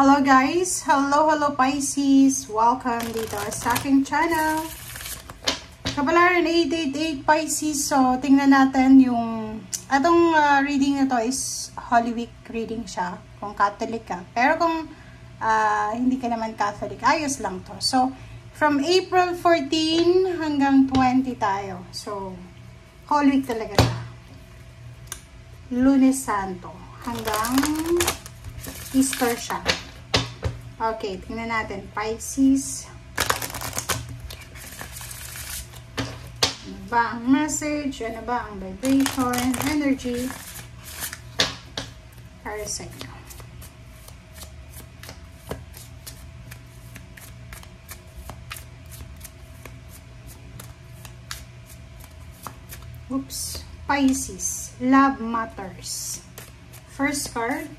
Hello guys! Hello Pisces! Welcome dito sa aking channel. Kapalaran 888 Pisces. So, tingnan natin yung atong reading na to is Holy Week reading siya kung Catholic ka. Pero kung hindi ka naman Catholic, ayos lang to. So, from April 14 hanggang 20 tayo. So, Holy Week talaga siya. Lunes Santo hanggang Easter siya. Okay, tingnan natin. Pisces. Ano ba ang message? Ano ba ang vibration? Energy? Para sa inyo. Oops. Pisces. Love matters. First card.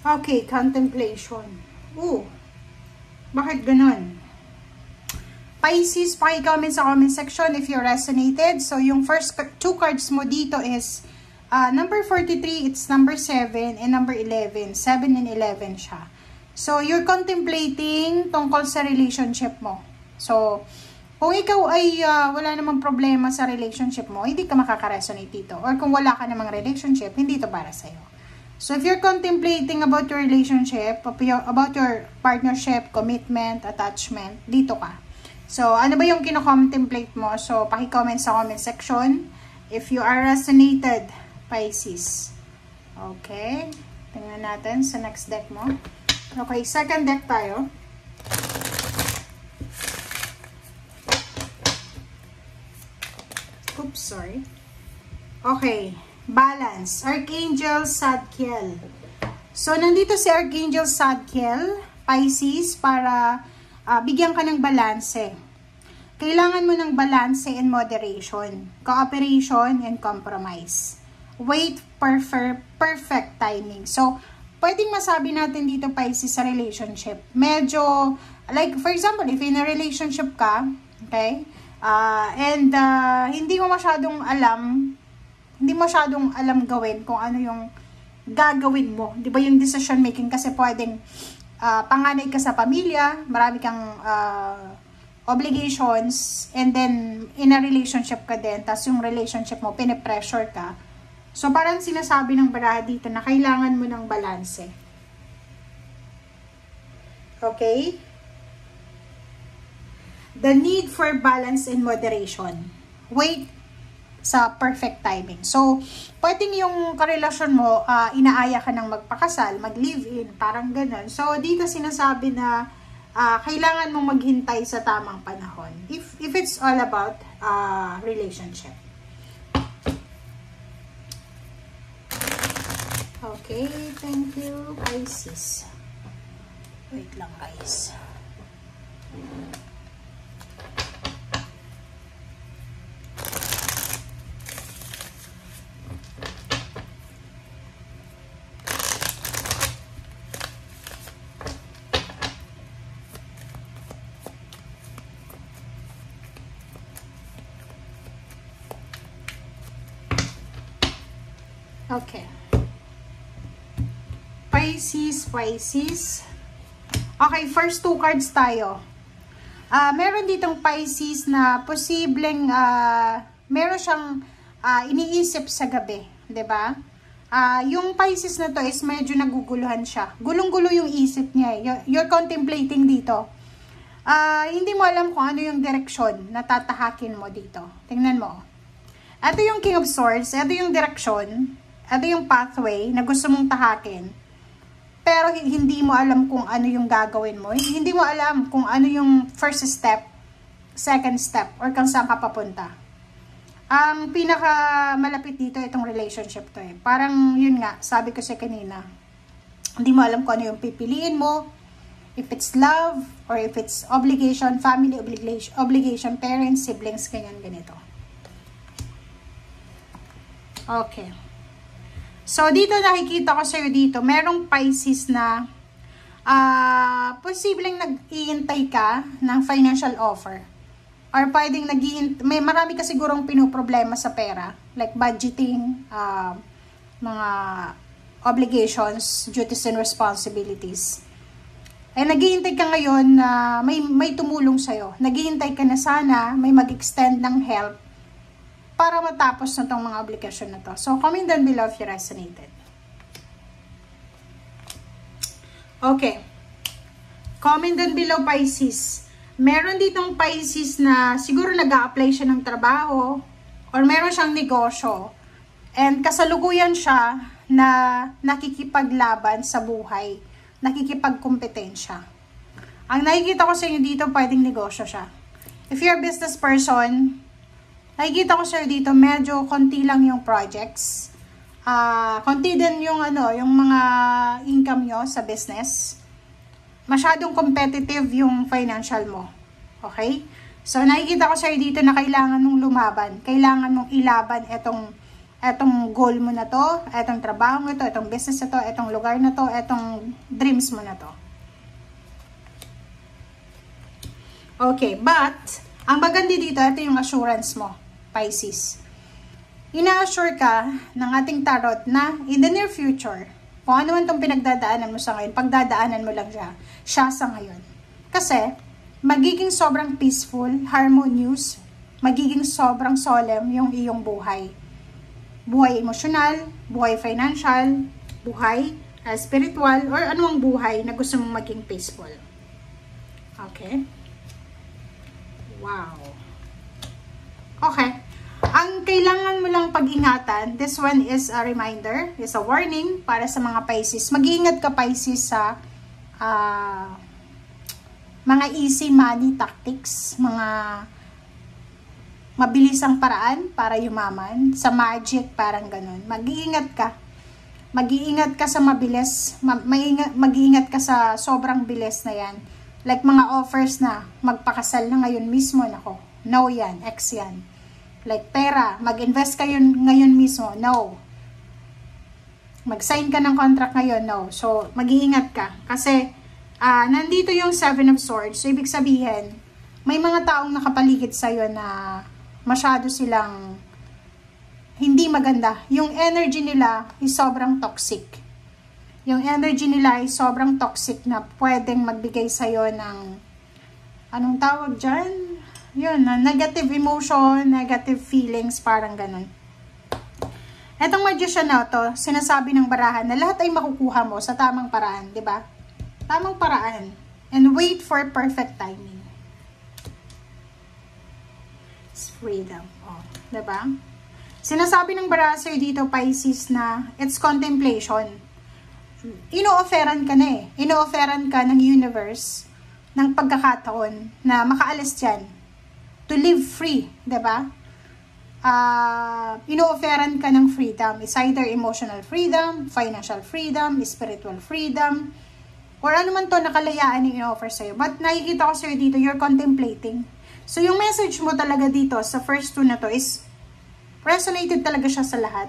Okay, contemplation. Bakit ganun? Pisces, paki-comment sa comment section if you resonated. So, yung first two cards mo dito is number 43, it's number 7, and number 11. 7 and 11 siya. So, you're contemplating tungkol sa relationship mo. So, kung ikaw ay wala namang problema sa relationship mo, hindi ka makaka-resonate dito. Or kung wala ka namang relationship, hindi ito para sa'yo. So, if you're contemplating about your relationship, about your partnership, commitment, attachment, dito ka. So, ano ba yung kino-contemplate mo? So, paki-comment sa comment section if you are resonated, Pisces. Okay. Tingnan natin sa next deck mo. Okay, second deck tayo. Oops, sorry. Okay. Balance. Archangel Zadkiel. So, nandito si Archangel Zadkiel, Pisces, para bigyan ka ng balanse. Kailangan mo ng balanse and moderation, cooperation and compromise. Wait for perfect timing. So, pwedeng masabi natin dito, Pisces, sa relationship. Medyo, like, for example, if in a relationship ka, okay, and hindi mo masyadong alam gawin kung ano yung gagawin mo. Di ba yung decision making? Kasi pwedeng panganay ka sa pamilya, marami kang obligations, and then in a relationship ka din, tas yung relationship mo, pinipressure ka. So, parang sinasabi ng baraha dito na kailangan mo ng balanse. Okay? The need for balance and moderation. Wait sa perfect timing. So, pwedeng yung karelasyon mo, inaaya ka ng magpakasal, mag-live-in, parang ganun. So, dito sinasabi na kailangan mong maghintay sa tamang panahon. If it's all about relationship. Okay, thank you, Pisces. Wait lang, guys. Okay. Pisces. Okay, first two cards tayo. Meron ditong Pisces na posibleng meron siyang iniisip sa gabi, 'di ba? Yung Pisces na to is medyo naguguluhan siya. Gulong-gulo yung isip niya. You're contemplating dito. Hindi mo alam kung ano yung direksyon na tatahakin mo dito. Tingnan mo. Ito yung King of Swords, ito yung direksyon. Ito yung pathway na gusto mong tahakin. Pero hindi mo alam kung ano yung gagawin mo. Hindi mo alam kung ano yung first step, second step, or kung saan ka papunta. Ang pinaka malapit dito, itong relationship to eh. Parang yun nga, sabi ko sa kanina. Hindi mo alam kung ano yung pipiliin mo. If it's love, or if it's obligation, family obligation, parents, siblings, ganito. Okay. So, dito nakikita ko sa'yo dito, merong Pisces na posibleng nag-iintay ka ng financial offer. Or pwedeng may marami ka sigurong pinoproblema sa pera. like budgeting, mga obligations, duties and responsibilities. Ay naghihintay ka ngayon na may tumulong sa'yo. Naghihintay ka na sana may mag-extend ng help para matapos na tong mga obligasyon na to. So, comment down below if you resonated. Okay. Comment down below, Pisces. Meron ditong Pisces na siguro nag-a-apply siya ng trabaho or meron siyang negosyo. And kasalukuyan siya na nakikipaglaban sa buhay. Nakikipagkompetensya. Ang nakikita ko sa inyo dito, pwedeng negosyo siya. If you're a business person, nakikita ko sa inyo dito, medyo konti lang yung projects. Konti din yung, yung mga income nyo sa business. Masyadong competitive yung financial mo. Okay? So, nakikita ko sa inyo dito na kailangan mong lumaban. Kailangan mong ilaban etong goal mo na to, etong trabaho mo to, etong business na to, etong lugar na to, etong dreams mo na to. Okay, but, ang maganda dito, ito yung assurance mo, Pisces. Ina-assure ka ng ating tarot na in the near future, kung ano man itong pinagdadaanan mo sa ngayon, pagdadaanan mo lang siya sa ngayon. Kasi, magiging sobrang peaceful, harmonious, magiging sobrang solemn yung iyong buhay. Buhay emosyonal, buhay financial, buhay spiritual, or anumang buhay na gusto mong maging peaceful. Okay? Wow. Okay. Ang kailangan mo lang pag-ingatan, this one is a reminder, is a warning para sa mga Pisces. Mag-iingat ka, Pisces, sa mga easy money tactics, mga mabilisang paraan para yumaman, sa magic, parang ganun. Mag-iingat ka. Mag-iingat ka sa mabilis, mag-iingat ka sa sobrang bilis na yan. Like mga offers na magpakasal na ngayon mismo, nako, no yan, X yan. Like pera, mag-invest kayo ngayon mismo, no. Mag-sign ka ng contract ngayon, no. So, mag-iingat ka. Kasi, nandito yung 7 of Swords. So, ibig sabihin, may mga taong nakapaligid sa'yo na masyado silang hindi maganda. Yung energy nila is sobrang toxic. Yung energy nila is sobrang toxic na pwedeng magbigay sa'yo ng, anong tawag dyan? Yun, negative emotion, negative feelings, parang ganun. Etong magician na to, sinasabi ng barahan na lahat ay makukuha mo sa tamang paraan, di ba? Tamang paraan. And wait for perfect timing. Freedom. Oh, diba? Sinasabi ng baraha sa'yo dito, Pisces, na it's contemplation. Ino-offeran ka na eh. Ino-offeran ka ng universe ng pagkakataon na makaalis dyan. To live free. Diba? Ino-offeran ka ng freedom. It's either emotional freedom, financial freedom, spiritual freedom, or ano man to nakalayaan yung ino-offer sa'yo. But nakikita ko sa'yo dito, you're contemplating. So, yung message mo talaga dito sa first two na to is resonated talaga siya sa lahat.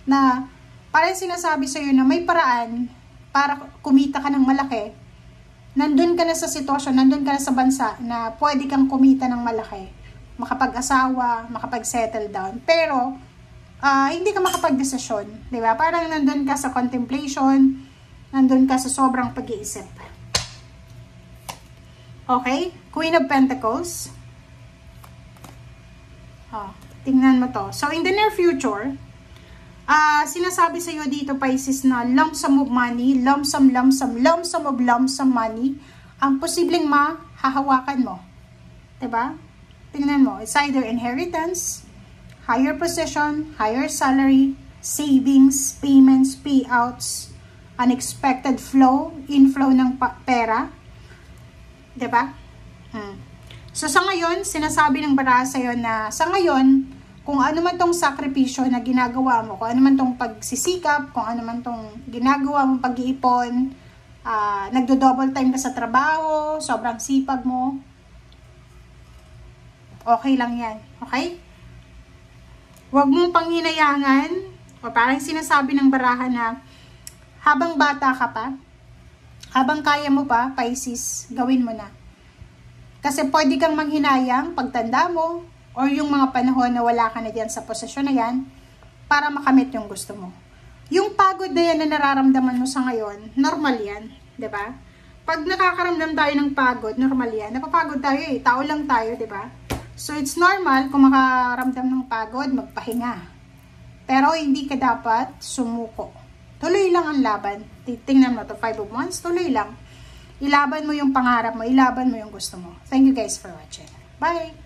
Na parang sinasabi sa'yo na may paraan para kumita ka ng malaki. Nandun ka na sa sitwasyon, nandun ka na sa bansa na pwede kang kumita ng malaki. Makapag-asawa, makapag-settle down. Pero, hindi ka makapag-desisyon. Diba? Parang nandun ka sa contemplation, nandun ka sa sobrang pag-iisip. Okay? Queen of Pentacles. Tingnan mo to. So, in the near future, sinasabi sa iyo dito, Pisces, na lump sum of money, lump sum of money, ang posibleng mahahawakan mo. Diba? Tingnan mo. It's either inheritance, higher position, higher salary, savings, payments, payouts, unexpected flow, inflow ng pera. Diba? So, sa ngayon, sinasabi ng baraha sa'yo na sa ngayon, kung ano man tong sakripisyo na ginagawa mo, kung ano man tong pagsisikap, kung ano man tong ginagawa mo pag-iipon, nagdo-double time ka sa trabaho, sobrang sipag mo, okay lang yan. Okay? Huwag mong panghinayangan, o parang sinasabi ng baraha na habang bata ka pa, habang kaya mo pa, Pisces, gawin mo na. Kasi pwede kang manghinayang pagtanda mo, or yung mga panahon na wala ka na dyan sa posisyon na yan para makamit yung gusto mo. Yung pagod na yan na nararamdaman mo sa ngayon, normal yan, 'di ba? Pag nakakaramdam tayo ng pagod, normal yan. Napapagod tayo eh, tao lang tayo, 'di ba? So it's normal kung makaramdam ng pagod, magpahinga. Pero hindi ka dapat sumuko. Tuloy lang ang laban. Tingnan mo to, 5 of Wands, tuloy lang. Ilaban mo yung pangarap mo, ilaban mo yung gusto mo. Thank you guys for watching. Bye!